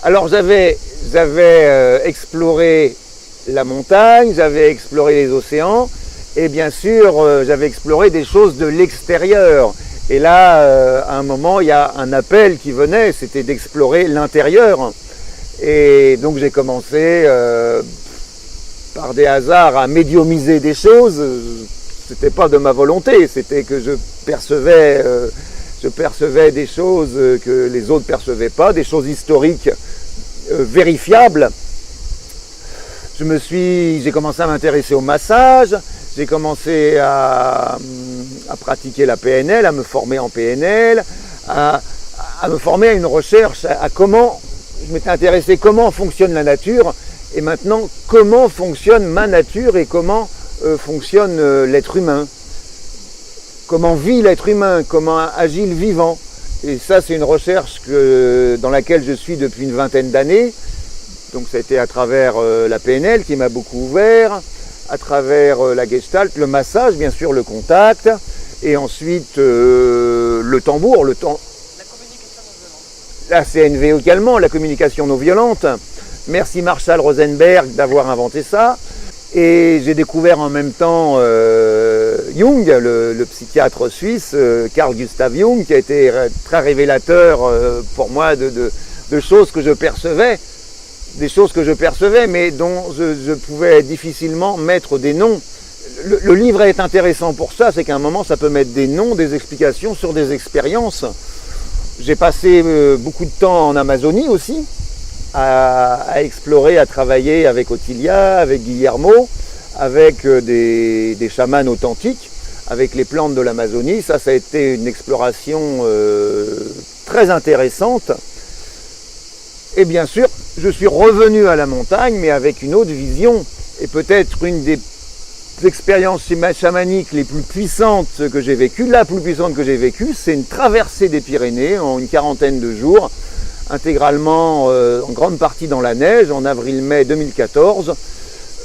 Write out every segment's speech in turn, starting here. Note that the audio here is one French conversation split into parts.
Alors j'avais exploré la montagne, j'avais exploré les océans et bien sûr j'avais exploré des choses de l'extérieur. Et là, à un moment, il y a un appel qui venait, c'était d'explorer l'intérieur. Et donc j'ai commencé par des hasards à médiumiser des choses. C'était pas de ma volonté, c'était que je percevais des choses que les autres ne percevaient pas, des choses historiques vérifiables. J'ai commencé à m'intéresser au massage, j'ai commencé à pratiquer la PNL, à me former en PNL, à me former à une recherche à comment, je m'étais intéressé comment fonctionne la nature et maintenant comment fonctionne ma nature et comment fonctionne l'être humain. Comment vit l'être humain, comment agit le vivant. Et ça, c'est une recherche dans laquelle je suis depuis une vingtaine d'années. Donc ça a été à travers la PNL qui m'a beaucoup ouvert, à travers la Gestalt, le massage, bien sûr, le contact, et ensuite le tambour, la communication non violente. La CNV également, la communication non violente. Merci Marshall Rosenberg d'avoir inventé ça. Et j'ai découvert en même temps Jung, le psychiatre suisse, Carl Gustav Jung, qui a été très révélateur pour moi de choses que je percevais, des choses que je percevais, mais dont je pouvais difficilement mettre des noms. Le livre est intéressant pour ça, c'est qu'à un moment, ça peut mettre des noms, des explications sur des expériences. J'ai passé beaucoup de temps en Amazonie aussi, à explorer, à travailler avec Ottilia, avec Guillermo, avec des chamans authentiques, avec les plantes de l'Amazonie. Ça a été une exploration très intéressante. Et bien sûr, je suis revenu à la montagne, mais avec une autre vision. Et peut-être une des expériences chamaniques les plus puissantes que j'ai vécues, la plus puissante que j'ai vécue, c'est une traversée des Pyrénées en une quarantaine de jours, intégralement en grande partie dans la neige, en avril-mai 2014,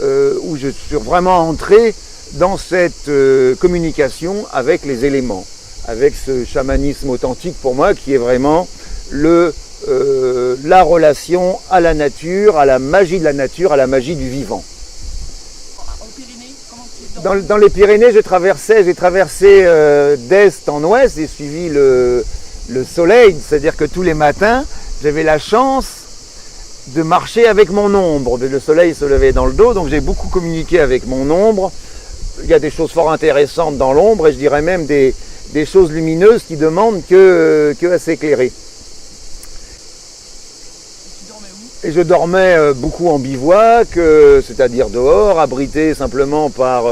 où je suis vraiment entré dans cette communication avec les éléments, avec ce chamanisme authentique pour moi qui est vraiment la relation à la nature, à la magie de la nature, à la magie du vivant. En Pyrénées, comment tu Dans les Pyrénées, j'ai traversé d'est en ouest, j'ai suivi le soleil, c'est-à-dire que tous les matins, j'avais la chance de marcher avec mon ombre. Le soleil se levait dans le dos, donc j'ai beaucoup communiqué avec mon ombre. Il y a des choses fort intéressantes dans l'ombre, et je dirais même des choses lumineuses qui demandent à s'éclairer. Et je dormais beaucoup en bivouac, c'est-à-dire dehors, abrité simplement par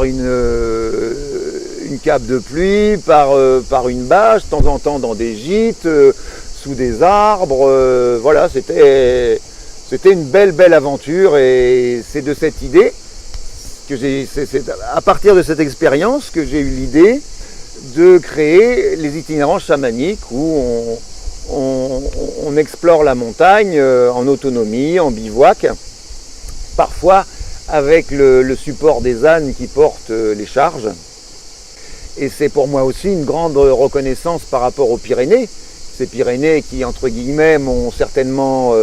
une cape de pluie, par une bâche, de temps en temps dans des gîtes, sous des arbres. Voilà, c'était une belle aventure et c'est de cette idée que c'est à partir de cette expérience que j'ai eu l'idée de créer les itinérants chamaniques où on explore la montagne en autonomie, en bivouac, parfois avec le support des ânes qui portent les charges. Et c'est pour moi aussi une grande reconnaissance par rapport aux Pyrénées. Ces Pyrénées qui, entre guillemets, m'ont certainement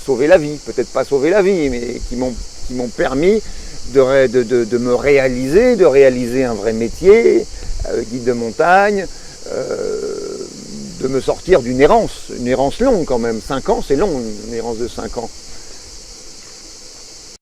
sauvé la vie, peut-être pas sauvé la vie, mais qui m'ont permis de me réaliser, de réaliser un vrai métier, guide de montagne, de me sortir d'une errance longue quand même. 5 ans, c'est long, une errance de 5 ans.